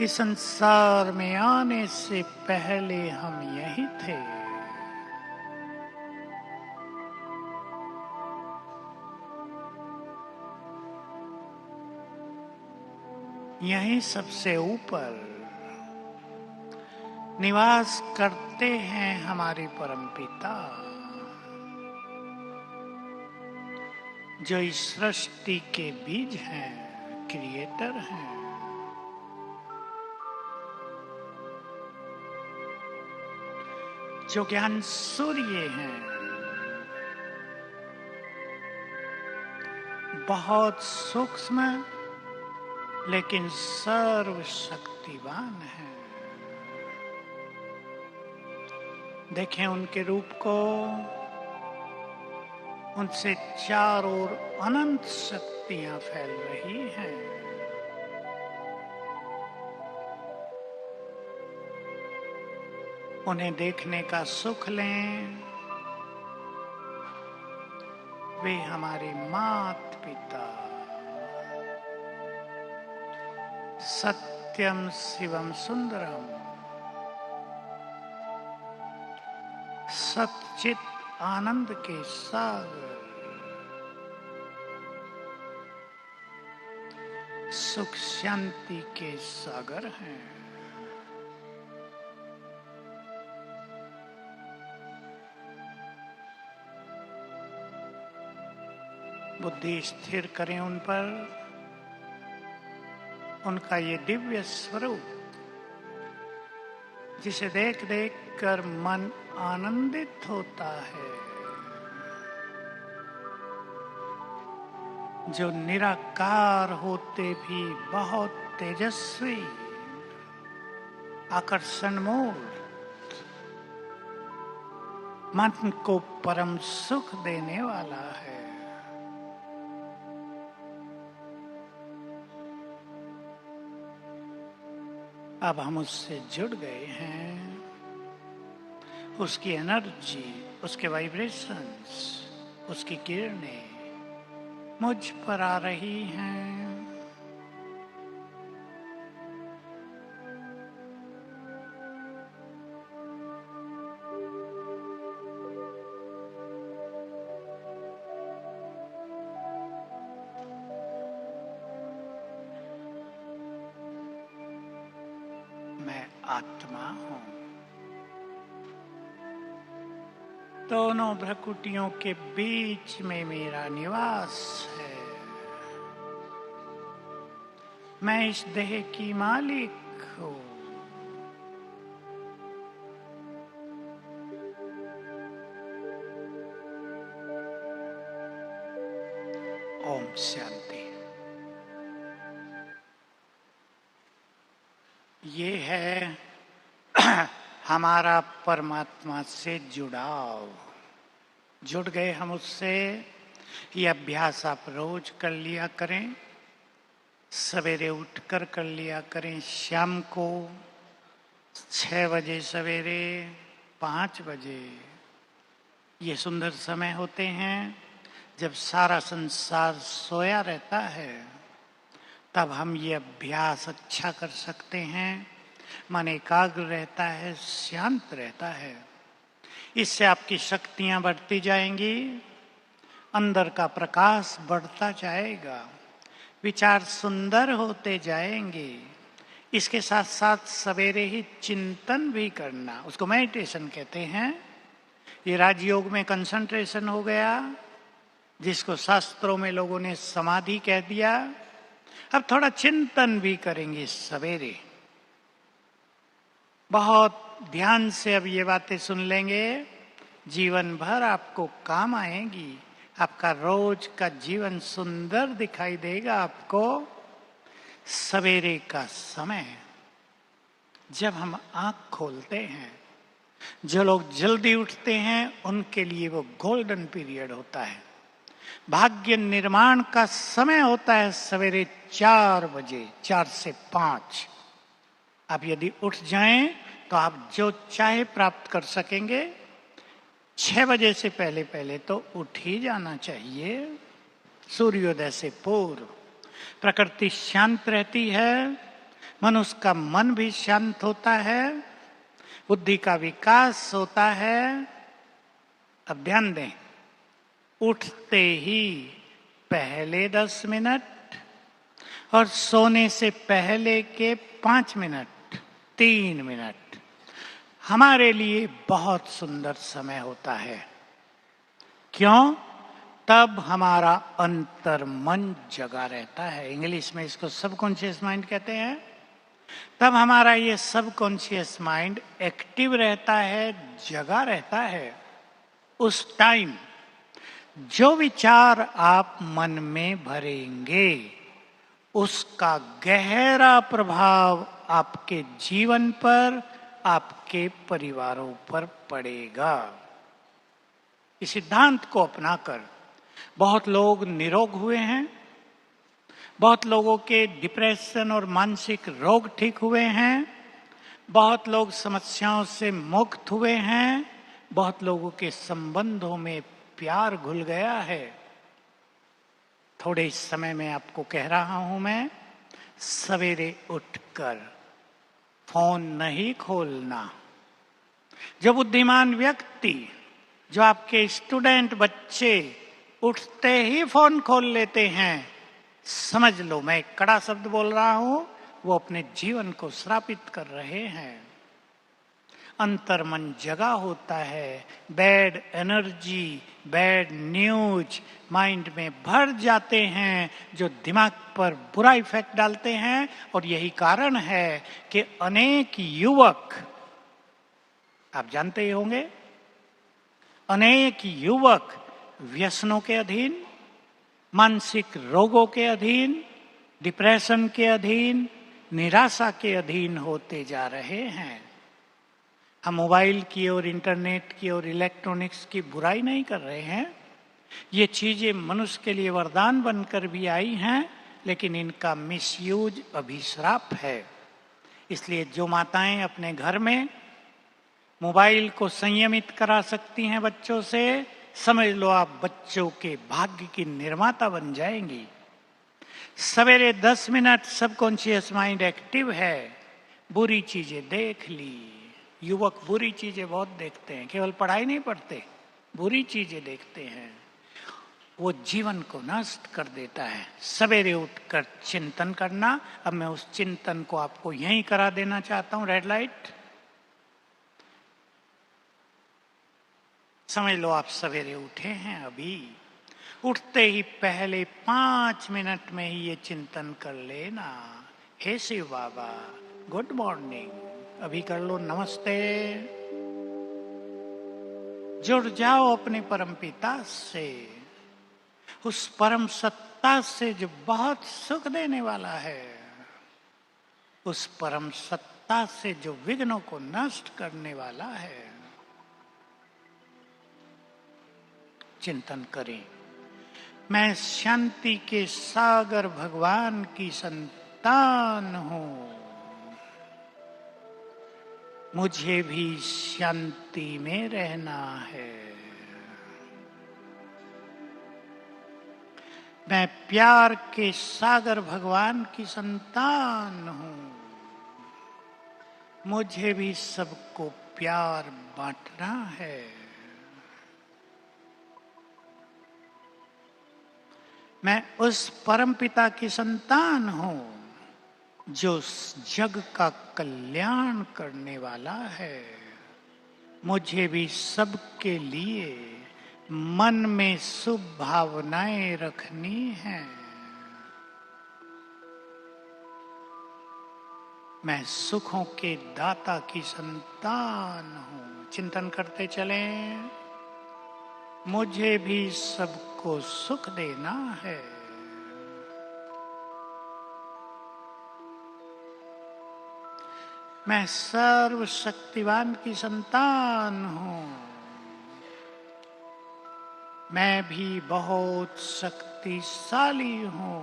इस संसार में आने से पहले हम यही थे। यहीं सबसे ऊपर निवास करते हैं हमारे परमपिता, जो इस सृष्टि के बीज हैं, क्रिएटर हैं। जो ज्ञान सूर्य हैं, बहुत सूक्ष्म लेकिन सर्वशक्तिवान है। देखें उनके रूप को, उनसे चारों ओर अनंत शक्तियां फैल रही हैं। उन्हें देखने का सुख लें। वे हमारे माता पिता, सत्यम शिवम सुंदरम, सच्चित आनंद के सागर, सुख शांति के सागर हैं। बुद्धि स्थिर करें उन पर, उनका ये दिव्य स्वरूप जिसे देख देख कर मन आनंदित होता है, जो निराकार होते भी बहुत तेजस्वी, आकर्षण मूर्त, मन को परम सुख देने वाला है। अब हम उससे जुड़ गए हैं। उसकी एनर्जी, उसके वाइब्रेशंस, उसकी किरणें मुझ पर आ रही हैं। मैं आत्मा हूं। दोनों भ्रकुटियों के बीच में मेरा निवास है। मैं इस देह की मालिक हूं। ओम शांति। ये है हमारा परमात्मा से जुड़ाव। जुड़ गए हम उससे। ये अभ्यास आप रोज कर लिया करें। सवेरे उठकर कर लिया करें, शाम को 6 बजे सवेरे, 5 बजे। ये सुंदर समय होते हैं जब सारा संसार सोया रहता है। तब हम ये अभ्यास अच्छा कर सकते हैं। मन एकाग्र रहता है, शांत रहता है। इससे आपकी शक्तियां बढ़ती जाएंगी, अंदर का प्रकाश बढ़ता जाएगा, विचार सुंदर होते जाएंगे। इसके साथ साथ सवेरे ही चिंतन भी करना, उसको मेडिटेशन कहते हैं। ये राजयोग में कंसंट्रेशन हो गया, जिसको शास्त्रों में लोगों ने समाधि कह दिया। अब थोड़ा चिंतन भी करेंगे सवेरे। बहुत ध्यान से अब ये बातें सुन लेंगे, जीवन भर आपको काम आएंगी। आपका रोज का जीवन सुंदर दिखाई देगा आपको। सवेरे का समय जब हम आंख खोलते हैं, जो लोग जल्दी उठते हैं उनके लिए वो गोल्डन पीरियड होता है। भाग्य निर्माण का समय होता है सवेरे 4 बजे, 4 से 5। आप यदि उठ जाएं तो आप जो चाहे प्राप्त कर सकेंगे। 6 बजे से पहले पहले तो उठ ही जाना चाहिए, सूर्योदय से पूर्व। प्रकृति शांत रहती है, मनुष्य का मन भी शांत होता है, बुद्धि का विकास होता है। अब ध्यान दें, उठते ही पहले 10 मिनट और सोने से पहले के 5 मिनट, 3 मिनट हमारे लिए बहुत सुंदर समय होता है। क्यों? तब हमारा अंतर मन जगा रहता है। इंग्लिश में इसको सबकॉन्शियस माइंड कहते हैं। तब हमारा ये सबकॉन्शियस माइंड एक्टिव रहता है, जगा रहता है। उस टाइम जो विचार आप मन में भरेंगे उसका गहरा प्रभाव आपके जीवन पर, आपके परिवारों पर पड़ेगा। इस सिद्धांत को अपनाकर बहुत लोग निरोग हुए हैं, बहुत लोगों के डिप्रेशन और मानसिक रोग ठीक हुए हैं, बहुत लोग समस्याओं से मुक्त हुए हैं, बहुत लोगों के संबंधों में प्यार घुल गया है। थोड़े समय में आपको कह रहा हूं मैं, सवेरे उठकर फोन नहीं खोलना। जो बुद्धिमान व्यक्ति, जो आपके स्टूडेंट बच्चे उठते ही फोन खोल लेते हैं, समझ लो मैं एक कड़ा शब्द बोल रहा हूं, वो अपने जीवन को श्रापित कर रहे हैं। अंतर्मन जगा होता है, bad energy, bad news mind में भर जाते हैं जो दिमाग पर बुरा इफेक्ट डालते हैं। और यही कारण है कि अनेक युवक, आप जानते ही होंगे, अनेक युवक व्यसनों के अधीन, मानसिक रोगों के अधीन, डिप्रेशन के अधीन, निराशा के अधीन होते जा रहे हैं। हम मोबाइल की और इंटरनेट की और इलेक्ट्रॉनिक्स की बुराई नहीं कर रहे हैं। ये चीजें मनुष्य के लिए वरदान बनकर भी आई हैं, लेकिन इनका मिसयूज अभिश्राप है। इसलिए जो माताएं अपने घर में मोबाइल को संयमित करा सकती हैं बच्चों से, समझ लो आप बच्चों के भाग्य की निर्माता बन जाएंगी। सवेरे 10 मिनट सबकॉन्शियस माइंड एक्टिव है, बुरी चीजें देख ली। युवक बुरी चीजें बहुत देखते हैं, केवल पढ़ाई नहीं पढ़ते, बुरी चीजें देखते हैं। वो जीवन को नष्ट कर देता है। सवेरे उठकर चिंतन करना। अब मैं उस चिंतन को आपको यहीं करा देना चाहता हूं। रेड लाइट, समझ लो आप सवेरे उठे हैं, अभी उठते ही पहले 5 मिनट में ही ये चिंतन कर लेना, हे शिव बाबा गुड मॉर्निंग। अभी कर लो नमस्ते। जुड़ जाओ अपने परम पिता से, उस परम सत्ता से जो बहुत सुख देने वाला है, उस परम सत्ता से जो विघ्नों को नष्ट करने वाला है। चिंतन करें, मैं शांति के सागर भगवान की संतान हूं, मुझे भी शांति में रहना है। मैं प्यार के सागर भगवान की संतान हूं, मुझे भी सबको प्यार बांटना है। मैं उस परमपिता की संतान हूं जो जग का कल्याण करने वाला है। मुझे भी सबके लिए मन में शुभ भावनाएं रखनी हैं। मैं सुखों के दाता की संतान हूं। चिंतन करते चलें। मुझे भी सबको सुख देना है। मैं सर्वशक्तिवान की संतान हूँ। मैं भी बहुत शक्तिशाली हूँ।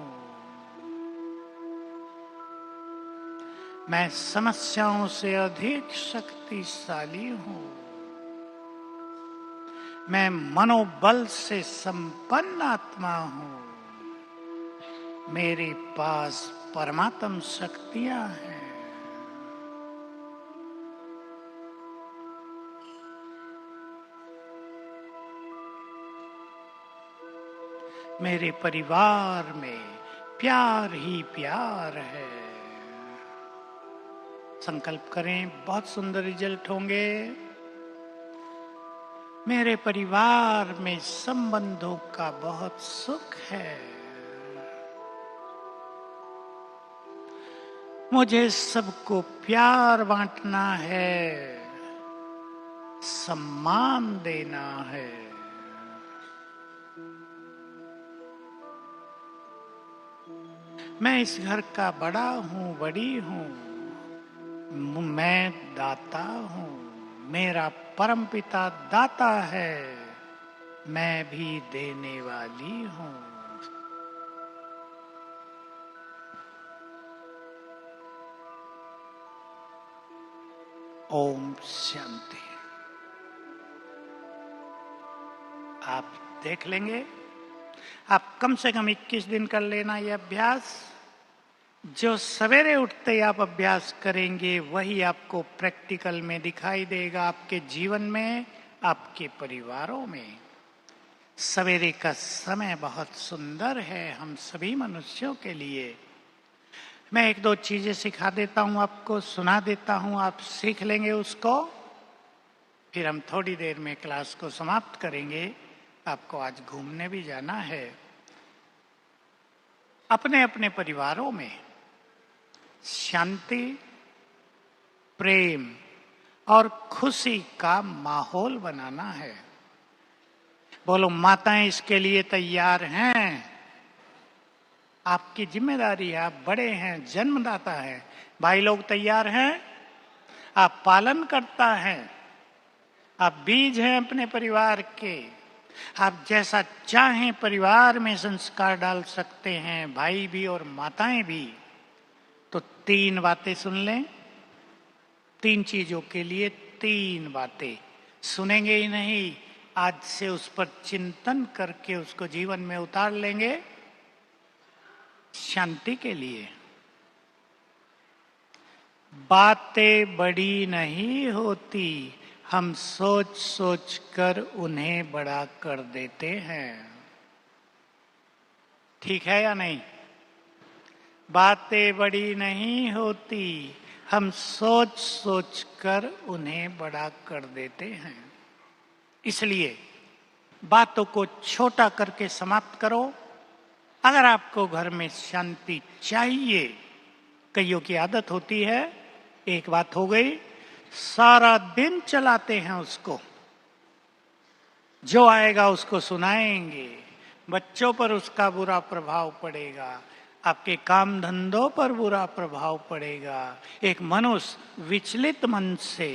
मैं समस्याओं से अधिक शक्तिशाली हूँ। मैं मनोबल से संपन्न आत्मा हूँ। मेरे पास परमात्म शक्तियां हैं। मेरे परिवार में प्यार ही प्यार है। संकल्प करें, बहुत सुंदर रिजल्ट होंगे। मेरे परिवार में संबंधों का बहुत सुख है। मुझे सबको प्यार बांटना है, सम्मान देना है। मैं इस घर का बड़ा हूँ, बड़ी हूँ। मैं दाता हूँ। मेरा परमपिता दाता है। मैं भी देने वाली हूँ। ओम शांति। आप देख लेंगे, आप कम से कम 21 दिन कर लेना ये अभ्यास। जो सवेरे उठते ही आप अभ्यास करेंगे वही आपको प्रैक्टिकल में दिखाई देगा, आपके जीवन में, आपके परिवारों में। सवेरे का समय बहुत सुंदर है हम सभी मनुष्यों के लिए। मैं एक दो चीजें सिखा देता हूं, आपको सुना देता हूं, आप सीख लेंगे उसको। फिर हम थोड़ी देर में क्लास को समाप्त करेंगे। आपको आज घूमने भी जाना है। अपने अपने परिवारों में शांति, प्रेम और खुशी का माहौल बनाना है। बोलो, माताएं इसके लिए तैयार हैं? आपकी जिम्मेदारी है, आप बड़े हैं, जन्मदाता हैं। भाई लोग तैयार हैं? आप पालन करता हैं, आप बीज हैं अपने परिवार के। आप जैसा चाहें परिवार में संस्कार डाल सकते हैं, भाई भी और माताएं भी। तो 3 बातें सुन लें। 3 चीजों के लिए 3 बातें सुनेंगे ही नहीं, आज से उस पर चिंतन करके उसको जीवन में उतार लेंगे। शांति के लिए बातें बड़ी नहीं होती, हम सोच सोच कर उन्हें बड़ा कर देते हैं। ठीक है या नहीं? बातें बड़ी नहीं होती, हम सोच सोच कर उन्हें बड़ा कर देते हैं। इसलिए बातों को छोटा करके समाप्त करो। अगर आपको घर में शांति चाहिए, कईयों की आदत होती है, एक बात हो गई, सारा दिन चलाते हैं उसको, जो आएगा उसको सुनाएंगे, बच्चों पर उसका बुरा प्रभाव पड़ेगा, आपके काम धंधों पर बुरा प्रभाव पड़ेगा। एक मनुष्य विचलित मन से,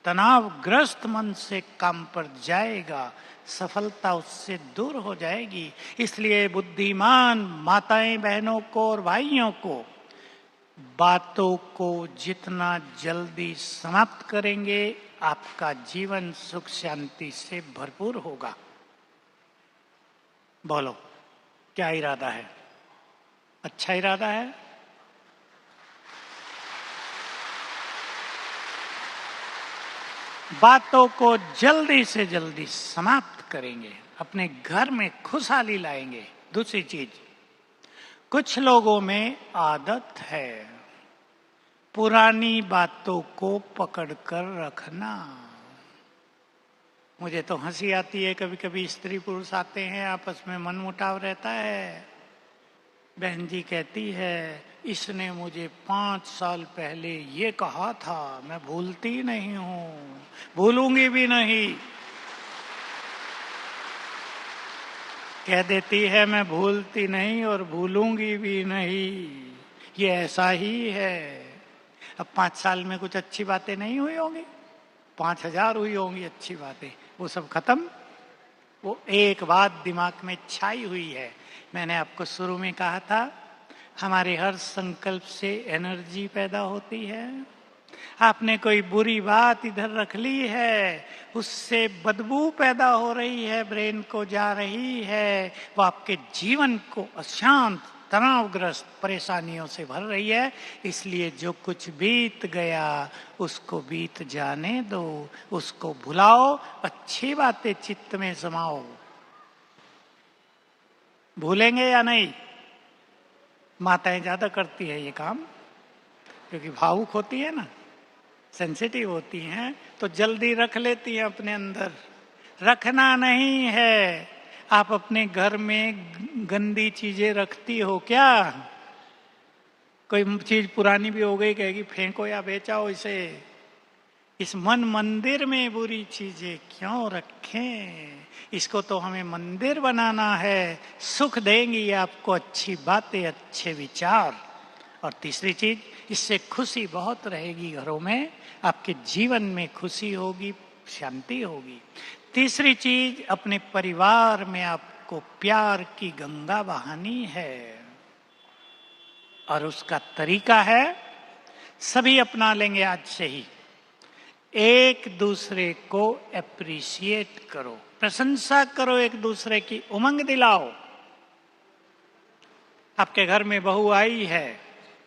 तनावग्रस्त मन से काम पर जाएगा, सफलता उससे दूर हो जाएगी। इसलिए बुद्धिमान माताएं, बहनों को और भाइयों को बातों को जितना जल्दी समाप्त करेंगे, आपका जीवन सुख शांति से भरपूर होगा। बोलो, क्या इरादा है? अच्छा इरादा है? बातों को जल्दी से जल्दी समाप्त करेंगे, अपने घर में खुशहाली लाएंगे। दूसरी चीज, कुछ लोगों में आदत है पुरानी बातों को पकड़कर रखना। मुझे तो हंसी आती है, कभी कभी स्त्री पुरुष आते हैं, आपस में मनमुटाव रहता है। बहन जी कहती है, इसने मुझे 5 साल पहले ये कहा था, मैं भूलती नहीं हूं, भूलूंगी भी नहीं। कह देती है मैं भूलती नहीं और भूलूंगी भी नहीं, ये ऐसा ही है। अब 5 साल में कुछ अच्छी बातें नहीं हुई होंगी, 5000 हुई होंगी अच्छी बातें, वो सब खत्म। वो एक बात दिमाग में छाई हुई है। मैंने आपको शुरू में कहा था, हमारे हर संकल्प से एनर्जी पैदा होती है। आपने कोई बुरी बात इधर रख ली है, उससे बदबू पैदा हो रही है, ब्रेन को जा रही है, वो आपके जीवन को अशांत, तनावग्रस्त, परेशानियों से भर रही है। इसलिए जो कुछ बीत गया उसको बीत जाने दो, उसको भुलाओ, अच्छी बातें चित्त में समाओ। भूलेंगे या नहीं? माताएं ज्यादा करती है ये काम, क्योंकि भावुक होती है ना, सेंसिटिव होती हैं, तो जल्दी रख लेती हैं अपने अंदर। रखना नहीं है। आप अपने घर में गंदी चीजें रखती हो क्या? कोई चीज पुरानी भी हो गई, कहेगी फेंको या बेचाओ इसे। इस मन मंदिर में बुरी चीजें क्यों रखें? इसको तो हमें मंदिर बनाना है। सुख देंगी आपको अच्छी बातें, अच्छे विचार। और तीसरी चीज, इससे खुशी बहुत रहेगी घरों में, आपके जीवन में खुशी होगी, शांति होगी। तीसरी चीज, अपने परिवार में आपको प्यार की गंगा बहानी है, और उसका तरीका है, सभी अपना लेंगे आज से ही। एक दूसरे को एप्रिशिएट करो, प्रशंसा करो, एक दूसरे की उमंग दिलाओ। आपके घर में बहू आई है,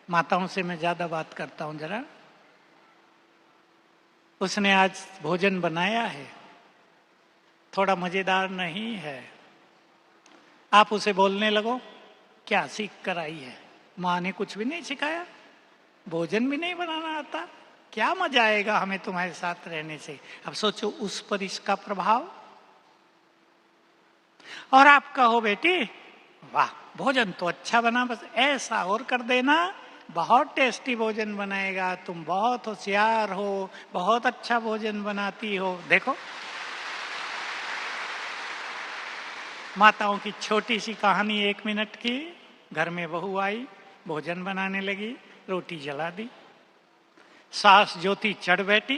माताओं से मैं ज्यादा बात करता हूं जरा। उसने आज भोजन बनाया है, थोड़ा मजेदार नहीं है। आप उसे बोलने लगो, क्या सीख कर आई है? माँ ने कुछ भी नहीं सिखाया, भोजन भी नहीं बनाना आता, क्या मजा आएगा हमें तुम्हारे साथ रहने से। अब सोचो उस पर इसका प्रभाव। और आप कहो बेटी वाह भोजन तो अच्छा बना, बस ऐसा और कर देना, बहुत टेस्टी भोजन बनाएगा, तुम बहुत होशियार हो, बहुत अच्छा भोजन बनाती हो। देखो, माताओं की छोटी सी कहानी 1 मिनट की। घर में बहू आई, भोजन बनाने लगी, रोटी जला दी। सास जो थी चढ़ बैठी,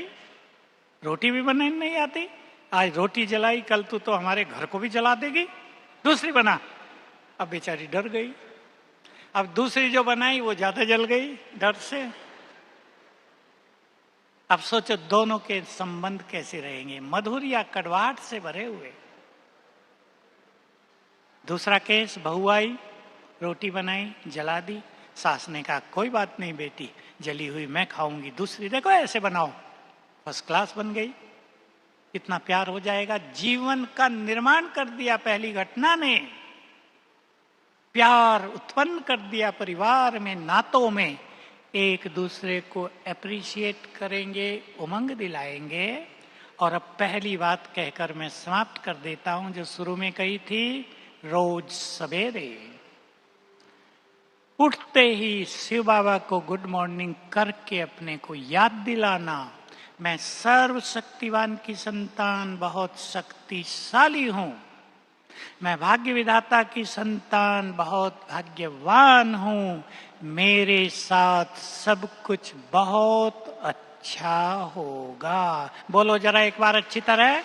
रोटी भी बनाने नहीं आती, आज रोटी जलाई, कल तू तो हमारे घर को भी जला देगी, दूसरी बना। अब बेचारी डर गई। अब दूसरी जो बनाई वो ज्यादा जल गई डर से। अब सोचो दोनों के संबंध कैसे रहेंगे, मधुर या कड़वाहट से भरे हुए। दूसरा केस, बहू आई, रोटी बनाई, जला दी। सास ने कहा कोई बात नहीं बेटी, जली हुई मैं खाऊंगी, दूसरी देखो ऐसे बनाओ, फर्स्ट क्लास बन गई। कितना प्यार हो जाएगा। जीवन का निर्माण कर दिया पहली घटना ने, प्यार उत्पन्न कर दिया परिवार में, नातों में। एक दूसरे को एप्रिशिएट करेंगे, उमंग दिलाएंगे। और अब पहली बात कहकर मैं समाप्त कर देता हूं जो शुरू में कही थी। रोज सवेरे उठते ही शिव बाबा को गुड मॉर्निंग करके अपने को याद दिलाना, मैं सर्वशक्तिवान की संतान, बहुत शक्तिशाली हूं। मैं भाग्य विधाता की संतान, बहुत भाग्यवान हूं। मेरे साथ सब कुछ बहुत अच्छा होगा। बोलो जरा एक बार अच्छी तरह,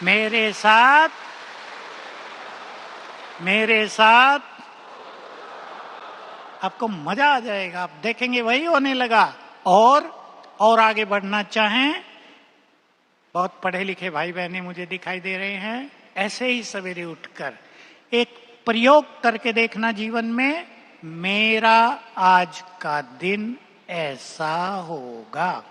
मेरे साथ आपको मजा आ जाएगा। आप देखेंगे वही होने लगा। और आगे बढ़ना चाहें, बहुत पढ़े लिखे भाई बहने मुझे दिखाई दे रहे हैं, ऐसे ही सवेरे उठकर एक प्रयोग करके देखना जीवन में, मेरा आज का दिन ऐसा होगा।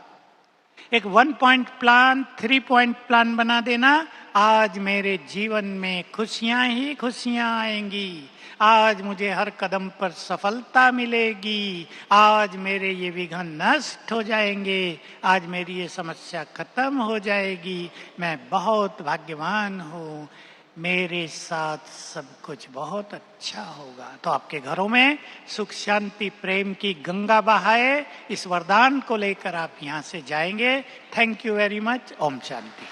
एक 1 पॉइंट प्लान, 3 पॉइंट प्लान बना देना। आज मेरे जीवन में खुशियां ही खुशियां आएंगी, आज मुझे हर कदम पर सफलता मिलेगी, आज मेरे ये विघ्न नष्ट हो जाएंगे, आज मेरी ये समस्या खत्म हो जाएगी, मैं बहुत भाग्यवान हूँ, मेरे साथ सब कुछ बहुत अच्छा होगा। तो आपके घरों में सुख शांति प्रेम की गंगा बहाए, इस वरदान को लेकर आप यहाँ से जाएंगे। Thank you very much. Om Shanti.